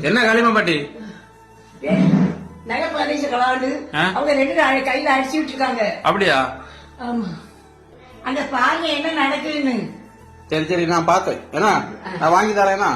என்ன காளிமா பாட்டி நகை பிரதேச கலாண்டு அவங்க 2 கையில அடிச்சு விட்டுருக்காங்க. அப்படியா? ஆமா. அங்க பாருங்க என்ன நடக்குதுன்னு. சரி நான் பார்த்தேன். ஏன்னா நான் வாங்கி தரேன்னா